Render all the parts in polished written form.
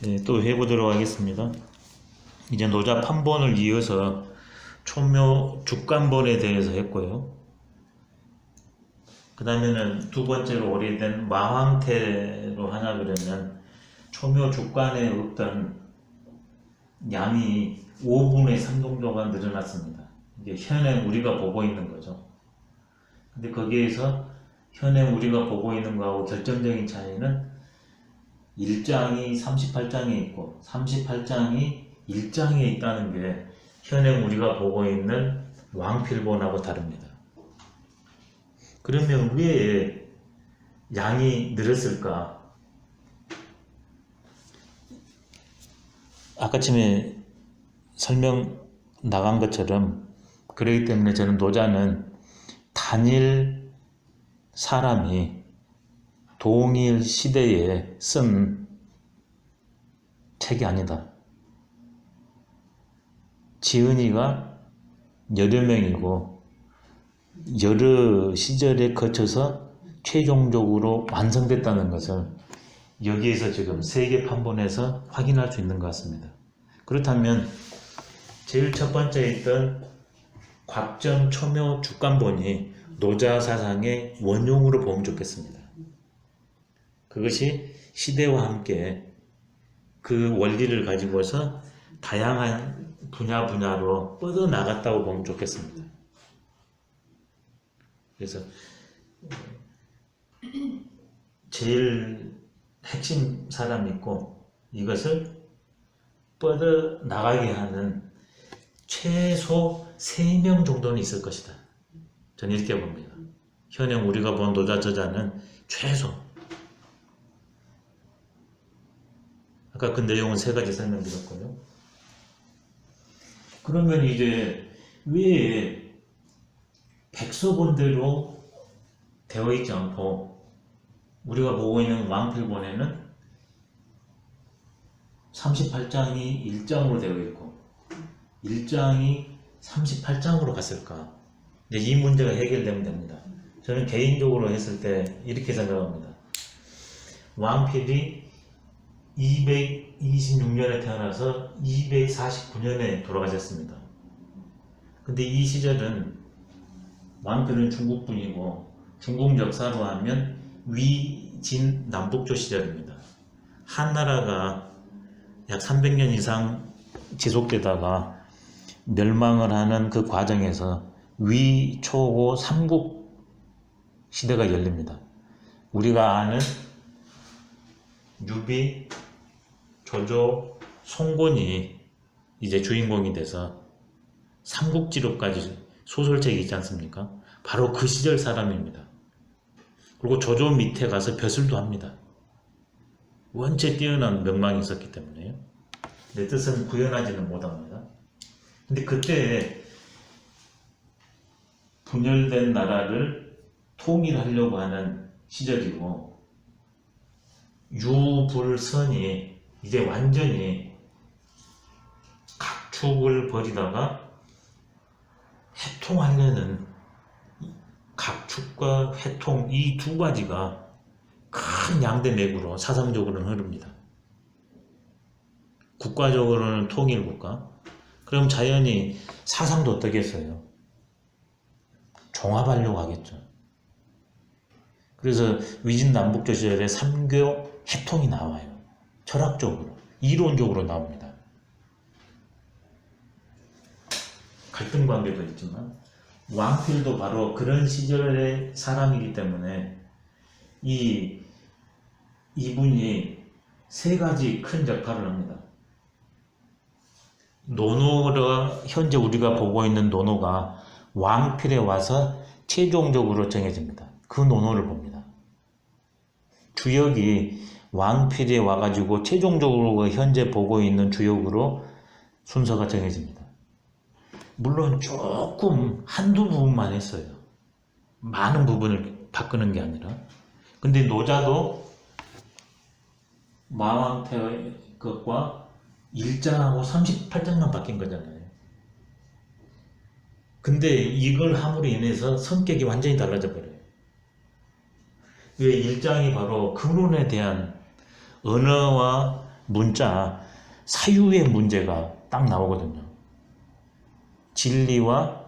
네, 또 해보도록 하겠습니다. 이제 노자 판본을 이어서 초묘 죽간본에 대해서 했고요. 그 다음에는 두 번째로 오래된 마황태로 하나 그러면 초묘 죽간에 없던 양이 5분의 3 정도가 늘어났습니다. 이게 현행 우리가 보고 있는 거죠. 근데 거기에서 현행 우리가 보고 있는 거하고 결정적인 차이는 1장이 38장에 있고 38장이 1장에 있다는 게 현행 우리가 보고 있는 왕필본하고 다릅니다. 그러면 왜 양이 늘었을까? 아까쯤에 설명 나간 것처럼 그렇기 때문에 저는 노자는 단일 사람이 동일 시대에 쓴 책이 아니다. 지은이가 여러 명이고 여러 시절에 거쳐서 최종적으로 완성됐다는 것을 여기에서 지금 세계 판본에서 확인할 수 있는 것 같습니다. 그렇다면 제일 첫 번째 있던 곽정 초묘 죽간본이 노자 사상의 원흉으로 보면 좋겠습니다. 그것이 시대와 함께 그 원리를 가지고서 다양한 분야로 뻗어나갔다고 보면 좋겠습니다. 그래서 제일 핵심 사람이 있고 이것을 뻗어나가게 하는 최소 3명 정도는 있을 것이다. 저는 이렇게 봅니다. 현행 우리가 본 노자 저자는 최소, 아까 그 내용은 3가지 설명드렸고요. 그러면 이제 왜 백서본대로 되어 있지 않고 우리가 보고 있는 왕필본에는 38장이 1장으로 되어 있고 1장이 38장으로 갔을까? 이제 이 문제가 해결되면 됩니다. 저는 개인적으로 했을 때 이렇게 생각합니다. 왕필이 226년에 태어나서 249년에 돌아가셨습니다. 근데 이 시절은 왕필은 중국분이고 중국 역사로 하면 위진 남북조 시절입니다. 한나라가 약 300년 이상 지속되다가 멸망을 하는 그 과정에서 위초고 삼국 시대가 열립니다. 우리가 아는 유비, 조조, 송곤이 이제 주인공이 돼서 삼국지로까지 소설책이 있지 않습니까? 바로 그 시절 사람입니다. 그리고 조조 밑에 가서 벼슬도 합니다. 원체 뛰어난 명망이 있었기 때문에요. 내 뜻은 구현하지는 못합니다. 근데 그때 분열된 나라를 통일하려고 하는 시절이고 유불선이 이제 완전히 각축을 벌이다가 해통하려는 각축과 해통 이 두 가지가 큰 양대맥으로 사상적으로는 흐릅니다. 국가적으로는 통일국가. 그럼 자연히 사상도 어떻겠어요? 종합하려고 하겠죠. 그래서 위진남북조 시절에 삼교 해통이 나와요. 철학적으로, 이론적으로 나옵니다. 갈등 관계도 있지만 왕필도 바로 그런 시절의 사람이기 때문에 이분이 3가지 큰 역할을 합니다. 노노가 현재 우리가 보고 있는 노노가 왕필에 와서 최종적으로 정해집니다. 그 노노를 봅니다. 주역이 왕필에 와가지고 최종적으로 현재 보고 있는 주역으로 순서가 정해집니다. 물론 조금 한두 부분만 했어요. 많은 부분을 바꾸는 게 아니라. 근데 노자도 마왕태의 것과 1장하고 38장만 바뀐 거잖아요. 근데 이걸 함으로 인해서 성격이 완전히 달라져 버려요. 왜 1장이 바로 근원에 대한 언어와 문자 사유의 문제가 딱 나오거든요. 진리와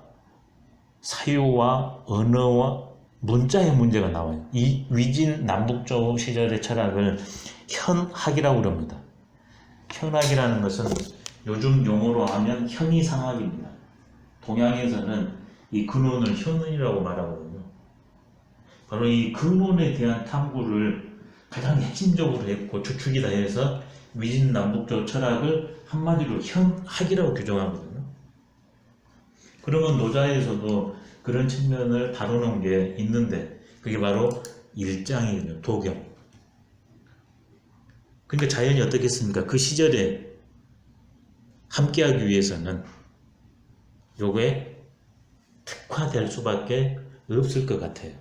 사유와 언어와 문자의 문제가 나와요. 이 위진 남북조 시절의 철학을 현학이라고 그럽니다. 현학이라는 것은 요즘 용어로 하면 현이상학입니다. 동양에서는 이 근원을 현이라고 말하거든요. 바로 이 근원에 대한 탐구를 가장 핵심적으로 했고 주축이다 해서 위진남북조 철학을 한마디로 현학이라고 규정하거든요. 그러면 노자에서도 그런 측면을 다루는 게 있는데 그게 바로 일장이거든요. 도경. 그러니까 자연이 어떻겠습니까? 그 시절에 함께하기 위해서는 요게 특화될 수밖에 없을 것 같아요.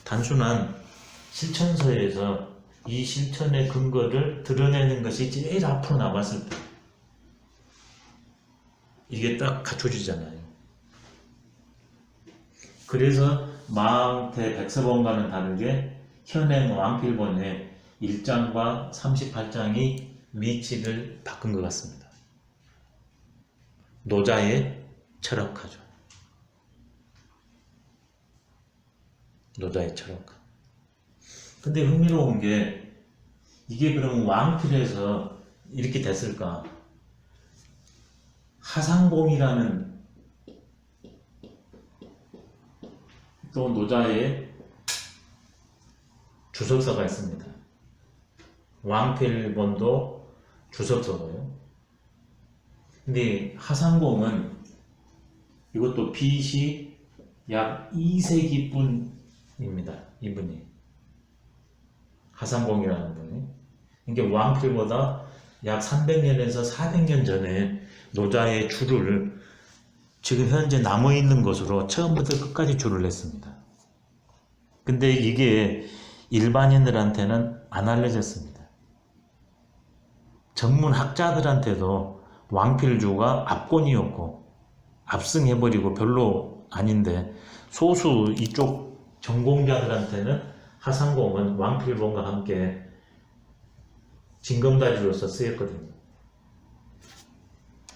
단순한 실천서에서 이 실천의 근거를 드러내는 것이 제일 앞으로 남았을 때 이게 딱 갖춰지잖아요. 그래서 마항태 백서본과는 다르게 현행 왕필본의 1장과 38장이 위치를 바꾼 것 같습니다. 노자의 철학화죠. 노자의 철학화. 근데 흥미로운 게 이게 그럼 왕필에서 이렇게 됐을까? 하상봉이라는 또 노자의 주석서가 있습니다. 왕필본도 주석서고요. 근데 하상봉은 이것도 BC 약 2세기뿐입니다. 이분이 하상봉이라는 분이. 이게 왕필보다 약 300년에서 400년 전에 노자의 주를 지금 현재 남아있는 것으로 처음부터 끝까지 주를 냈습니다. 근데 이게 일반인들한테는 안 알려졌습니다. 전문학자들한테도 왕필주가 압권이었고 압승해버리고 별로 아닌데 소수 이쪽 전공자들한테는 하상봉은 왕필본과 함께 징검다리로서 쓰였거든요.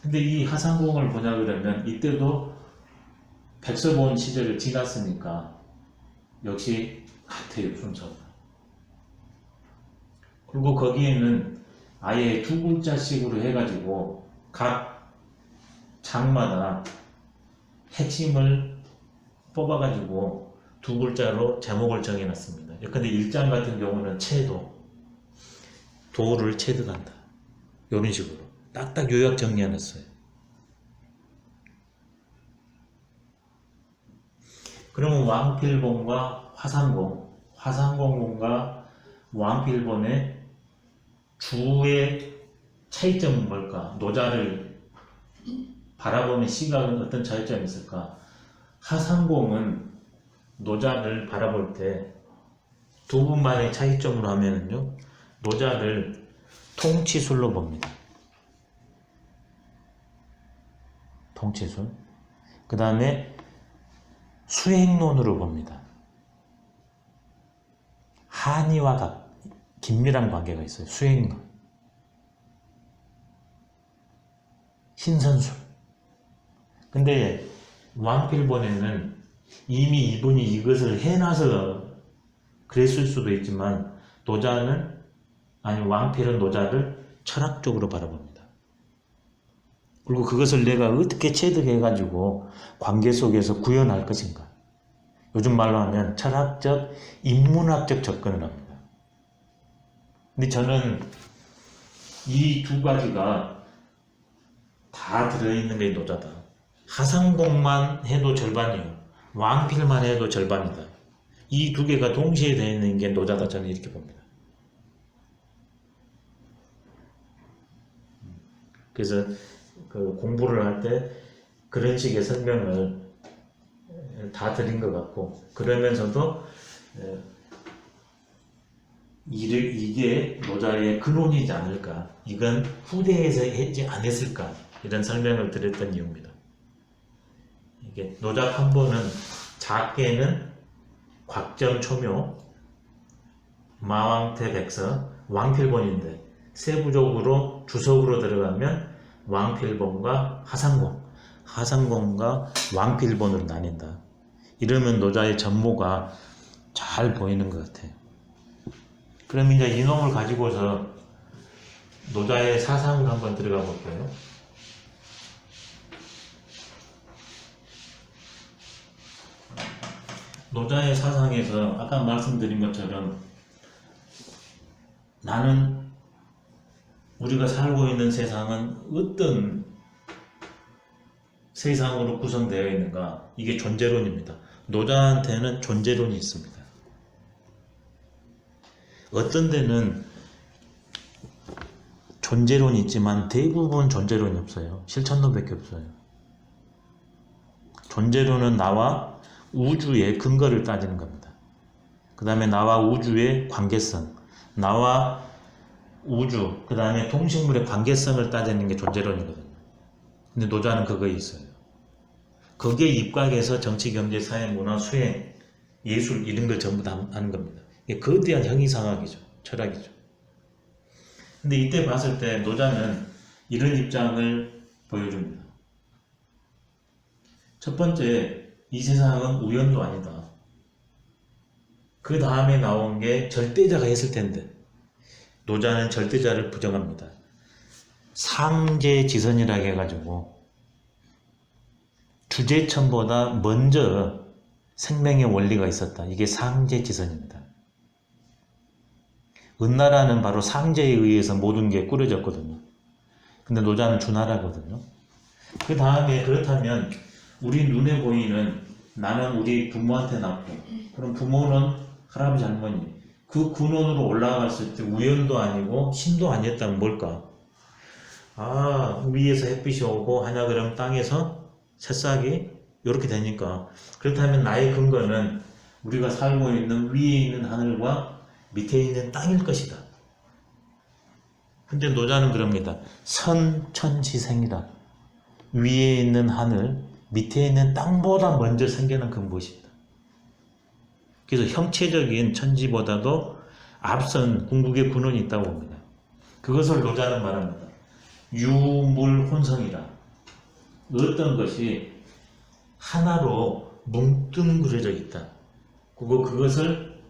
근데 이 하상봉을 보냐 그러면 이때도 백서본 시절을 지났으니까 역시 같아요, 순서가. 그리고 거기에는 아예 두 글자씩으로 해가지고 각 장마다 핵심을 뽑아가지고 두 글자로 제목을 정해놨습니다. 근데 1장 같은 경우는 도를 체득한다. 이런 식으로 딱딱 요약 정리해놨어요. 그러면 왕필본과 화상봉과 왕필본의 주의 차이점은 뭘까? 노자를 바라보는 시각은 어떤 차이점이 있을까? 하상봉은 노자를 바라볼 때 두 분만의 차이점으로 하면은요, 노자를 통치술로 봅니다. 통치술. 그 다음에 수행론으로 봅니다. 한의와 긴밀한 관계가 있어요. 수행론. 신선술. 근데 왕필본에는 이미 이분이 이것을 해놔서 그랬을 수도 있지만 왕필은 노자를 철학적으로 바라봅니다. 그리고 그것을 내가 어떻게 체득해가지고 관계 속에서 구현할 것인가. 요즘 말로 하면 철학적, 인문학적 접근을 합니다. 근데 저는 이 두 가지가 다 들어있는 게 노자다. 하상봉만 해도 절반이요. 왕필만 해도 절반이다. 이 두 개가 동시에 되어 있는 게 노자다. 저는 이렇게 봅니다. 그래서 그 공부를 할 때 그런 식의 설명을 다 드린 것 같고, 그러면서도 이게 노자의 근원이지 않을까, 이건 후대에서 했지 않았을까, 이런 설명을 드렸던 이유입니다. 이게 노자 판본은 작게는 곽정초묘, 마왕태 백서, 왕필본인데 세부적으로 주석으로 들어가면 왕필본과 하상본과 왕필본으로 나뉜다. 이러면 노자의 전모가 잘 보이는 것 같아요. 그럼 이제 이놈을 가지고서 노자의 사상을 한번 들어가 볼게요. 노자의 사상에서 아까 말씀드린 것처럼 나는 우리가 살고 있는 세상은 어떤 세상으로 구성되어 있는가? 이게 존재론입니다. 노자한테는 존재론이 있습니다. 어떤 데는 존재론이 있지만 대부분 존재론이 없어요. 실천론밖에 없어요. 존재론은 나와 우주의 근거를 따지는 겁니다. 그 다음에 나와 우주의 관계성, 나와 우주, 그 다음에 동식물의 관계성을 따지는 게 존재론이거든요. 근데 노자는 그거에 있어요. 거기에 입각해서 정치, 경제, 사회, 문화, 수행, 예술 이런 걸 전부 다 하는 겁니다. 이게 거대한 형이상학이죠. 철학이죠. 근데 이때 봤을 때 노자는 이런 입장을 보여줍니다. 첫 번째, 이 세상은 우연도 아니다. 그 다음에 나온 게 절대자가 했을 텐데 노자는 절대자를 부정합니다. 상제지선이라고 해가지고 주제천보다 먼저 생명의 원리가 있었다. 이게 상제지선입니다. 은나라는 바로 상제에 의해서 모든 게 꾸려졌거든요. 근데 노자는 주나라거든요. 그 다음에 그렇다면 우리 눈에 보이는 나는 우리 부모한테 낳고 그럼 부모는 할아버지 할머니 그 근원으로 올라갔을 때 우연도 아니고 신도 아니었다면 뭘까? 위에서 햇빛이 오고 하냐 그러면 땅에서 새싹이 이렇게 되니까 그렇다면 나의 근거는 우리가 살고 있는 위에 있는 하늘과 밑에 있는 땅일 것이다. 근데 노자는 그럽니다. 선천지생이다. 위에 있는 하늘, 밑에 있는 땅보다 먼저 생겨난 건 무엇이다. 그래서 형체적인 천지보다도 앞선 궁극의 근원이 있다고 봅니다. 그것을 노자는 말합니다. 유물혼성이라. 어떤 것이 하나로 뭉뚱그려져 있다. 그것을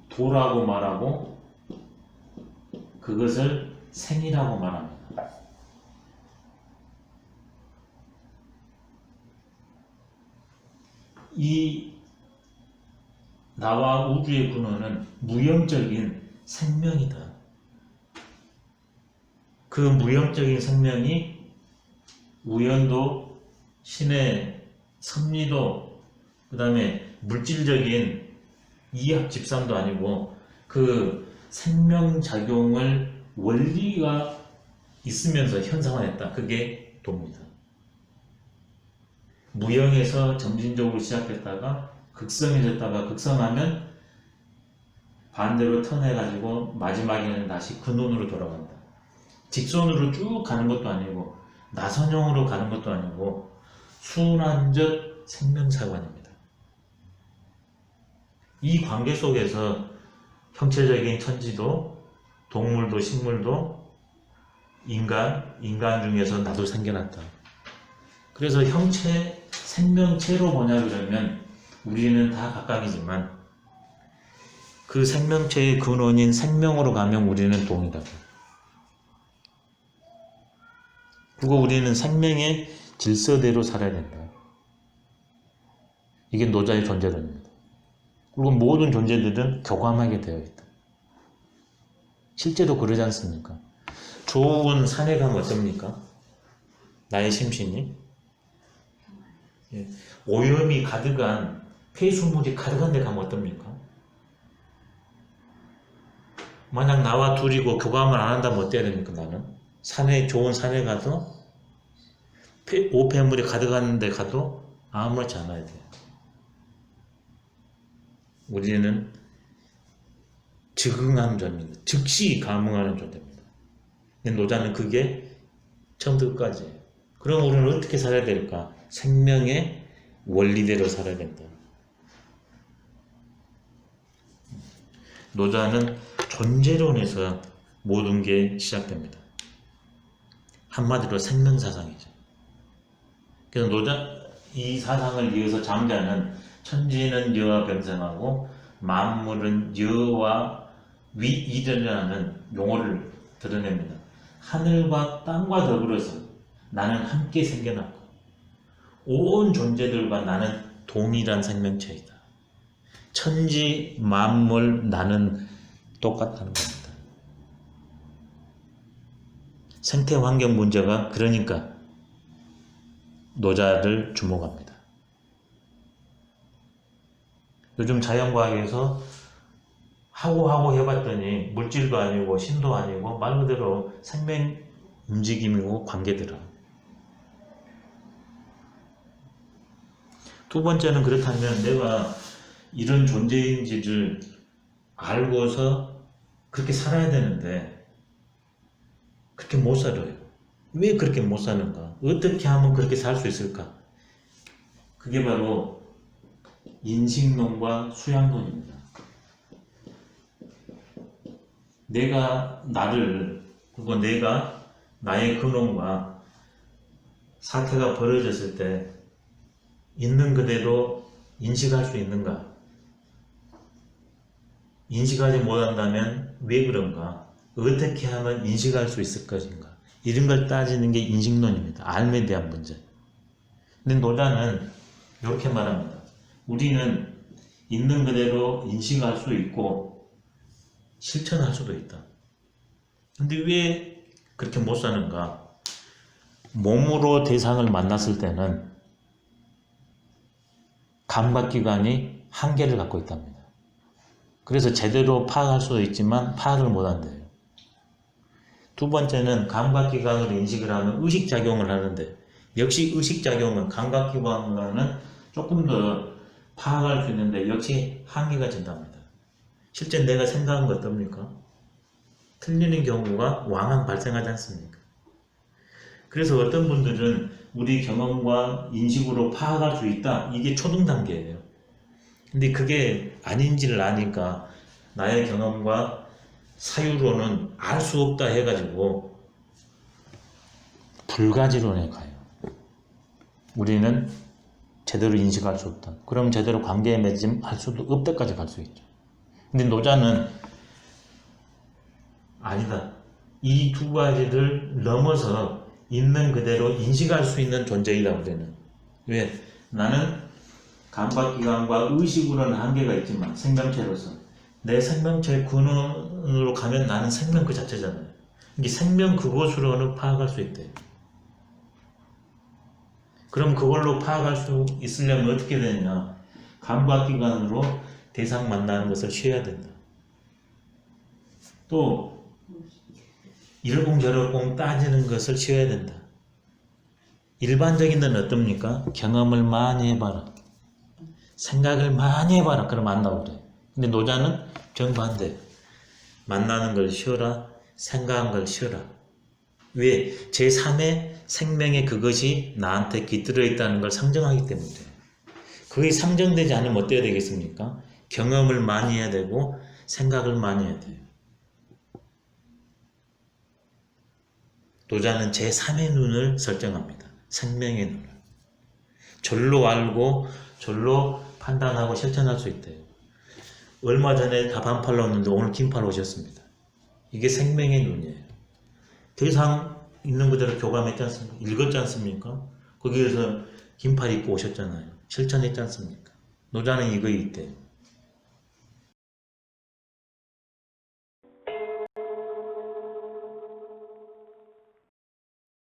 도라고 말하고 그것을 생이라고 말합니다. 이 나와 우주의 근원은 무형적인 생명이다. 그 무형적인 생명이 우연도, 신의 섭리도, 그 다음에 물질적인 이합 집산도 아니고 그 생명작용을 원리가 있으면서 현상화했다. 그게 도입니다. 무형에서 점진적으로 시작했다가 극성해졌다가 극성하면 반대로 턴해가지고 마지막에는 다시 근원으로 돌아간다. 직선으로 쭉 가는 것도 아니고 나선형으로 가는 것도 아니고 순환적 생명사관입니다. 이 관계 속에서 형체적인 천지도 동물도 식물도 인간 중에서 나도 생겨났다. 그래서 형체, 생명체로 보냐 그러면 우리는 다 각각이지만 그 생명체의 근원인 생명으로 가면 우리는 동이다. 그리고 우리는 생명의 질서대로 살아야 된다. 이게 노자의 존재론입니다. 그리고 모든 존재들은 교감하게 되어 있다. 실제로 그러지 않습니까? 좋은 산에 가면 어떻습니까? 나의 심신이 오염이 가득한 폐수물이 가득한 데 가면 어떻습니까? 만약 나와 둘이고 교감을 안 한다면 어때야 됩니까? 나는 좋은 산에 가도 오폐물이 가득한 데 가도 아무렇지 않아야 돼요. 우리는 적응하는 존재입니다. 즉시 감응하는 존재입니다. 노자는 그게 처음부터 끝까지예요. 그럼 우리는 어떻게 살아야 될까? 생명의 원리대로 살아야 된다. 노자는 존재론에서 모든 게 시작됩니다. 한마디로 생명사상이죠. 그래서 노자 이 사상을 이어서 장자는 천지는 여와 병생하고 만물은 여와 위이르라는 용어를 드러냅니다. 하늘과 땅과 더불어서 나는 함께 생겨났고 온 존재들과 나는 동일한 생명체이다. 천지 만물 나는 똑같다는 겁니다. 생태 환경 문제가 그러니까 노자를 주목합니다. 요즘 자연과학에서 하고 해봤더니 물질도 아니고 신도 아니고 말 그대로 생명 움직임이고 관계더라. 두 번째는 그렇다면 내가 이런 존재인지를 알고서 그렇게 살아야 되는데 그렇게 못 살아요. 왜 그렇게 못 사는가? 어떻게 하면 그렇게 살 수 있을까? 그게 바로 인식론과 수양론입니다. 내가 나를, 그리고 내가 나의 근원과 사태가 벌어졌을 때 있는 그대로 인식할 수 있는가? 인식하지 못한다면 왜 그런가? 어떻게 하면 인식할 수 있을 것인가? 이런 걸 따지는 게 인식론입니다. 알에 대한 문제. 근데 노자는 이렇게 말합니다. 우리는 있는 그대로 인식할 수 있고 실천할 수도 있다. 근데 왜 그렇게 못 사는가? 몸으로 대상을 만났을 때는 감각기관이 한계를 갖고 있답니다. 그래서 제대로 파악할 수도 있지만 파악을 못한대요. 두 번째는 감각기관으로 인식을 하면 의식작용을 하는데 역시 의식작용은 감각기관과는 조금 더 파악할 수 있는데 역시 한계가 진답니다. 실제 내가 생각한 거 어떻습니까? 틀리는 경우가 왕왕 발생하지 않습니까? 그래서 어떤 분들은 우리 경험과 인식으로 파악할 수 있다. 이게 초등 단계예요. 근데 그게 아닌지를 아니까 나의 경험과 사유로는 알 수 없다 해가지고 불가지론에 가요. 우리는 제대로 인식할 수 없다. 그럼 제대로 관계에 맺음할 수도 없다까지 갈 수 있죠. 근데 노자는 아니다. 이 두 가지를 넘어서 있는 그대로 인식할 수 있는 존재이다. 우리는. 왜? 나는 감각기관과 의식으로는 한계가 있지만 생명체로서 내 생명체의 근원으로 가면 나는 생명 그 자체잖아요. 이게 생명 그것으로는 파악할 수 있대요. 그럼 그걸로 파악할 수 있으려면 어떻게 되냐? 감각기관으로 대상 만나는 것을 쉬어야 된다. 또 이러공저러공 따지는 것을 쉬어야 된다. 일반적인 데는 어떻습니까? 경험을 많이 해봐라. 생각을 많이 해봐라. 그러면 안 나오래. 근데 노자는 정반대. 만나는 걸 쉬어라. 생각한 걸 쉬어라. 왜? 제3의 생명의 그것이 나한테 깃들어 있다는 걸 상정하기 때문에. 그게 상정되지 않으면 어때야 되겠습니까? 경험을 많이 해야 되고 생각을 많이 해야 돼요. 노자는 제3의 눈을 설정합니다. 생명의 눈을. 절로 알고 절로 판단하고 실천할 수 있대요. 얼마 전에 다 반팔로 왔는데 오늘 긴팔 오셨습니다. 이게 생명의 눈이에요. 대상 있는 그대로 교감했지 않습니까? 읽었지 않습니까? 거기에서 긴팔 입고 오셨잖아요. 실천했지 않습니까? 노자는 이거 있대요.